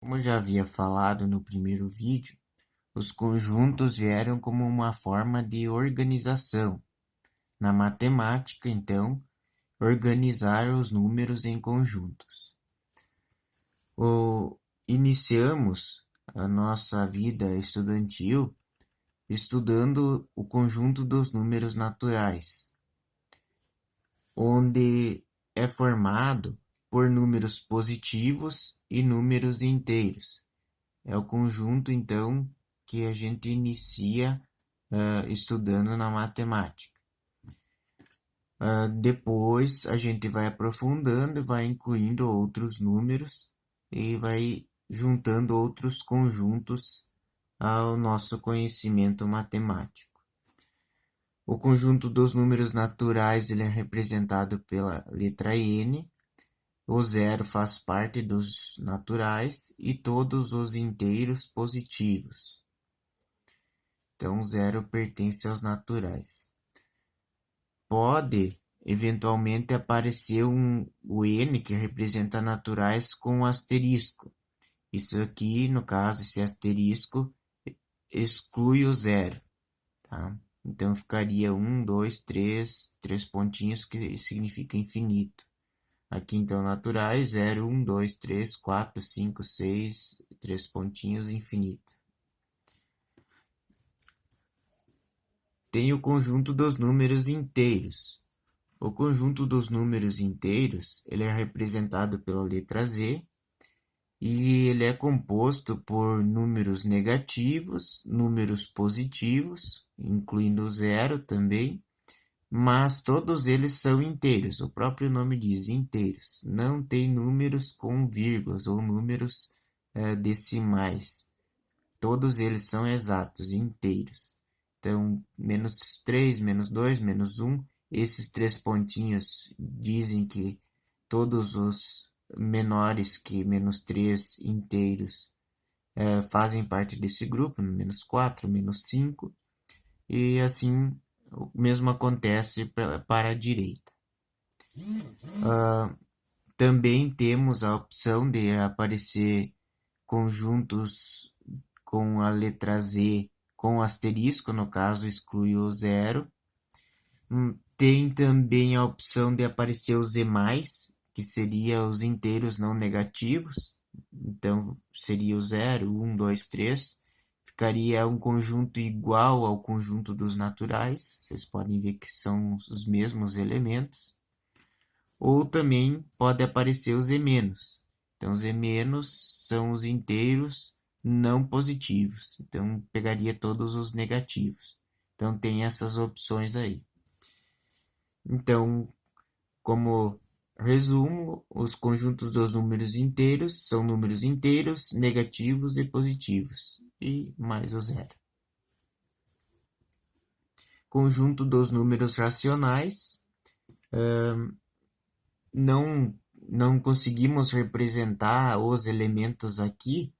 Como eu já havia falado no primeiro vídeo, os conjuntos vieram como uma forma de organização. Na matemática, então, organizar os números em conjuntos. O, Iniciamos a nossa vida estudantil estudando o conjunto dos números naturais, onde é formado por números positivos e números inteiros. É o conjunto, então, que a gente inicia estudando na matemática. Depois a gente vai aprofundando, vai incluindo outros números e vai juntando outros conjuntos ao nosso conhecimento matemático. O conjunto dos números naturais ele é representado pela letra N. O zero faz parte dos naturais e todos os inteiros positivos. Então, zero pertence aos naturais. Pode, eventualmente, aparecer o N, que representa naturais, com um asterisco. Isso aqui, no caso, esse asterisco exclui o zero. Tá? Então, ficaria 1, 2, 3, três pontinhos, que significa infinito. Aqui, então, naturais, 0, 1, 2, 3, 4, 5, 6, três pontinhos, infinito. Tem o conjunto dos números inteiros. O conjunto dos números inteiros ele é representado pela letra Z e ele é composto por números negativos, números positivos, incluindo o zero também, mas todos eles são inteiros. O próprio nome diz inteiros. Não tem números com vírgulas ou números decimais. Todos eles são exatos, inteiros. Então, menos 3, menos 2, menos 1. Esses três pontinhos dizem que todos os menores que menos 3 inteiros fazem parte desse grupo, menos 4, menos 5. E assim, o mesmo acontece para a direita. Também temos a opção de aparecer conjuntos com a letra Z com asterisco, no caso exclui o zero. Tem também a opção de aparecer o Z+, que seria os inteiros não negativos. Então, seria o 0, 1, 2, 3. Ficaria um conjunto igual ao conjunto dos naturais. Vocês podem ver que são os mesmos elementos. Ou também pode aparecer os E-. Então, os E- são os inteiros não positivos. Então, pegaria todos os negativos. Então, tem essas opções aí. Então, como resumo, os conjuntos dos números inteiros são números inteiros, negativos e positivos, e mais o zero. Conjunto dos números racionais, não conseguimos representar os elementos aqui,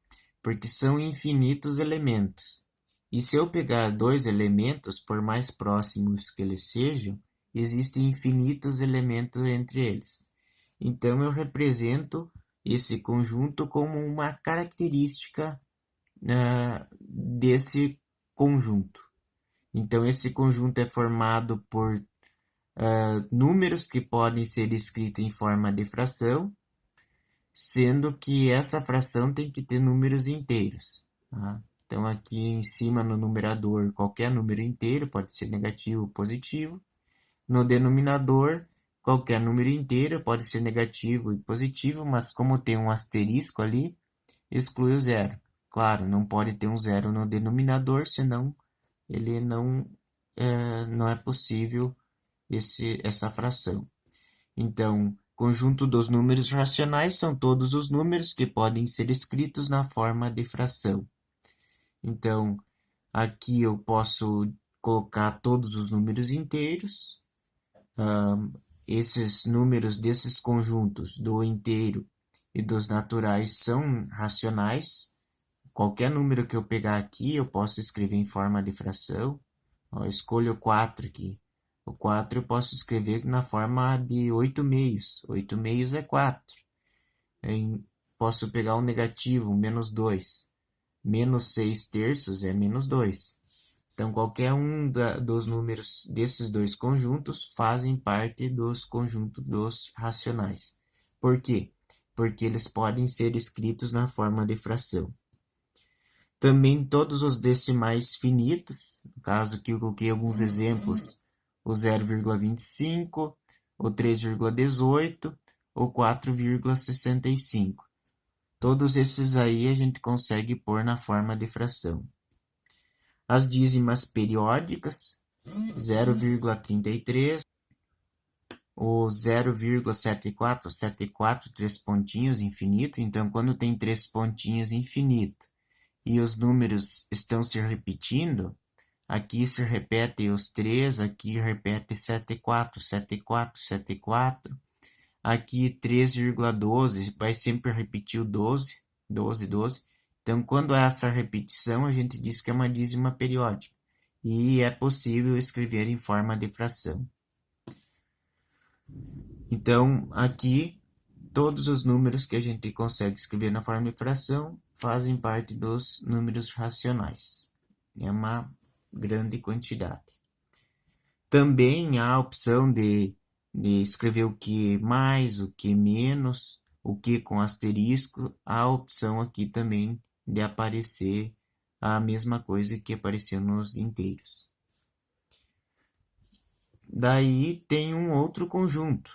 porque são infinitos elementos. E se eu pegar dois elementos, por mais próximos que eles sejam, existem infinitos elementos entre eles. Então, eu represento esse conjunto como uma característica desse conjunto. Então, esse conjunto é formado por números que podem ser escritos em forma de fração, sendo que essa fração tem que ter números inteiros. Tá? Então, aqui em cima no numerador, qualquer número inteiro, pode ser negativo ou positivo. No denominador, qualquer número inteiro pode ser negativo e positivo, mas como tem um asterisco ali, exclui o zero. Claro, não pode ter um zero no denominador, senão ele não é possível essa fração. Então, conjunto dos números racionais são todos os números que podem ser escritos na forma de fração. Então, aqui eu posso colocar todos os números inteiros. Esses números desses conjuntos do inteiro e dos naturais são racionais. Qualquer número que eu pegar aqui, eu posso escrever em forma de fração. Eu escolho 4 aqui. O 4 eu posso escrever na forma de 8 meios. 8 meios é 4. posso pegar o negativo, menos 2. Menos 6 terços é menos 2. Então, qualquer um dos números desses dois conjuntos fazem parte dos conjuntos dos racionais. Por quê? Porque eles podem ser escritos na forma de fração. Também todos os decimais finitos, no caso aqui eu coloquei alguns exemplos, o 0,25, o 3,18, o 4,65. Todos esses aí a gente consegue pôr na forma de fração. As dízimas periódicas, 0,33, o 0,74, 3 pontinhos, infinito. Então, quando tem 3 pontinhos, infinito, e os números estão se repetindo, aqui se repete os 3, aqui repete 74, 74, 74. Aqui 3,12, vai sempre repetir o 12, 12, 12. Então, quando há essa repetição, a gente diz que é uma dízima periódica. E é possível escrever em forma de fração. Então, aqui, todos os números que a gente consegue escrever na forma de fração fazem parte dos números racionais. É uma grande quantidade. Também há a opção de escrever o que mais, o que menos, o que com asterisco. Há a opção aqui também de aparecer a mesma coisa que apareceu nos inteiros. Daí tem um outro conjunto,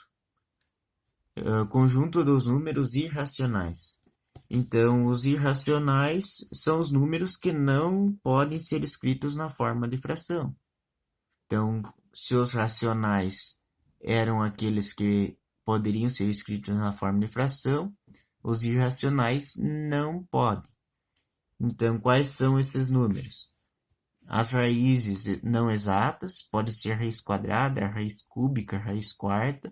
conjunto dos números irracionais. Então, os irracionais são os números que não podem ser escritos na forma de fração. Então, se os racionais eram aqueles que poderiam ser escritos na forma de fração, os irracionais não podem. Então, quais são esses números? As raízes não exatas, pode ser a raiz quadrada, a raiz cúbica, a raiz quarta.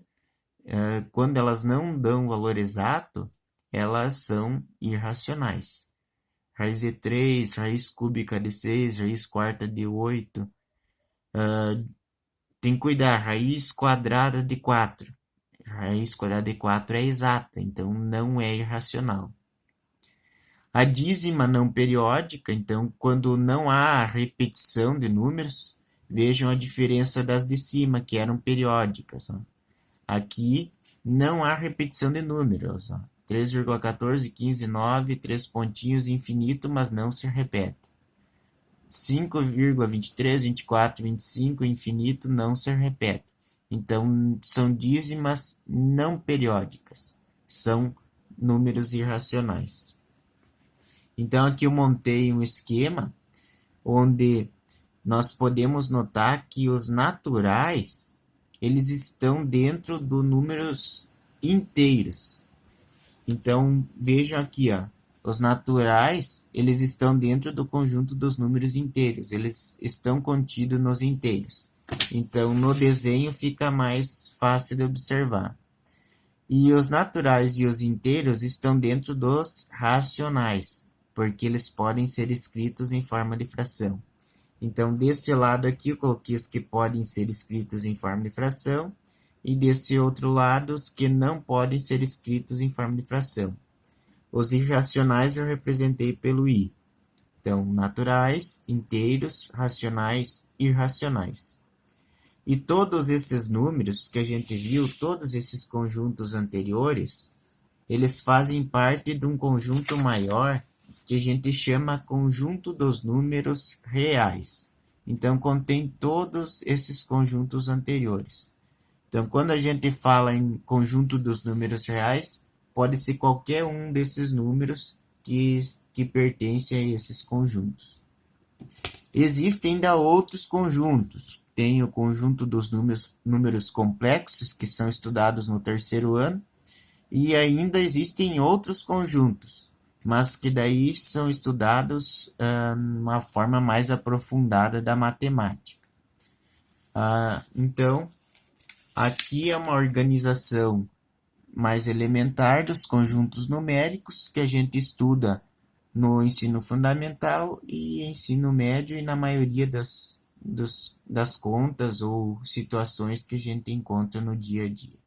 Quando elas não dão valor exato, elas são irracionais. Raiz de 3, raiz cúbica de 6, raiz quarta de 8. Tem que cuidar, raiz quadrada de 4. Raiz quadrada de 4 é exata, então não é irracional. A dízima não periódica, então, quando não há repetição de números, vejam a diferença das de cima, que eram periódicas. Ó. Aqui não há repetição de números. 3,14, 15, 9, 3 pontinhos, infinito, mas não se repete. 5,23, 24, 25, infinito, não se repete. Então, são dízimas não periódicas. São números irracionais. Então, aqui eu montei um esquema onde nós podemos notar que os naturais, eles estão dentro dos números inteiros. Então, vejam aqui, ó, os naturais, eles estão dentro do conjunto dos números inteiros, eles estão contidos nos inteiros. Então, no desenho fica mais fácil de observar. E os naturais e os inteiros estão dentro dos racionais, porque eles podem ser escritos em forma de fração. Então, desse lado aqui, eu coloquei os que podem ser escritos em forma de fração, e desse outro lado, os que não podem ser escritos em forma de fração. Os irracionais eu representei pelo I. Então, naturais, inteiros, racionais, irracionais. E todos esses números que a gente viu, todos esses conjuntos anteriores, eles fazem parte de um conjunto maior que a gente chama conjunto dos números reais. Então, contém todos esses conjuntos anteriores. Então, quando a gente fala em conjunto dos números reais, pode ser qualquer um desses números que pertence a esses conjuntos. Existem ainda outros conjuntos. Tem o conjunto dos números complexos, que são estudados no terceiro ano, e ainda existem outros conjuntos, mas que daí são estudados de uma forma mais aprofundada da matemática. Então, aqui é uma organização mais elementar dos conjuntos numéricos que a gente estuda no ensino fundamental e ensino médio e na maioria das contas ou situações que a gente encontra no dia a dia.